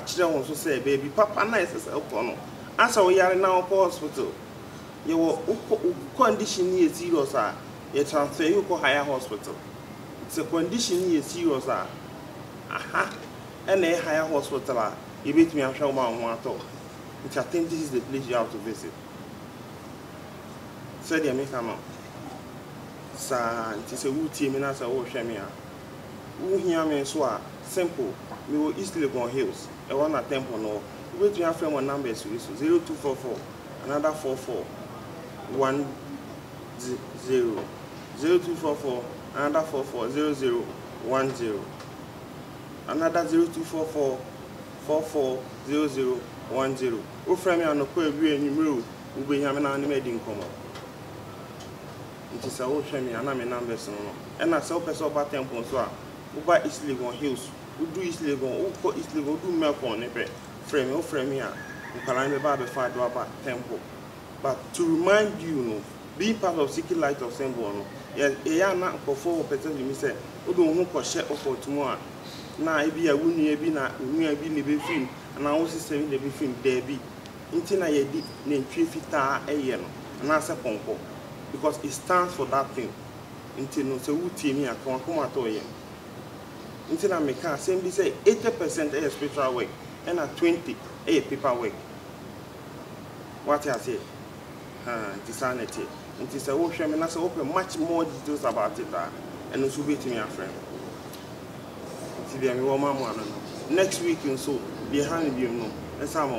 children also say baby papa nice as a corner. As we are now hospital, your condition is serious. You transfer you to higher hospital. It's a condition is serious. Aha, and a higher hospital. You beat me, I'm sure one talk. Which I think this is the place you have to visit. Said the American. Sir, it is a wood team in us. I will share me. Who hear me so simple. We will East Legon Hills. I want a temple no. We will have one number 0244 another 44 10 0244 another 44 0010 another 0244 44 0010. O frame me no ko ebi enimro wo be nyame na ne medi nkomo. Nti sa wo hwe me ana me numbers no. E na se o pese oba temple so a Uba East Legon Hills, do East Legon, Uko East Legon, do Melcon, frame, or frame here, Ukalame Barbe Fadwaba Temple. But to remind you, being part of Secret Light of Sembono, yes, a not for 4 percent, you say, Udo Muko share for tomorrow. Now, I be a winning, be not, we be the film, and I also say the film, there be. Intina ye did name 3 feet a year, and answer Ponko, because it stands for that thing. Until so, who team here come at all. Until I make a same say 80% a spiritual work and a 20 a paper work. What I say? Insanity. It is a ocean and I open much more details about it and it will be to me a friend. Next week and so behind you know and some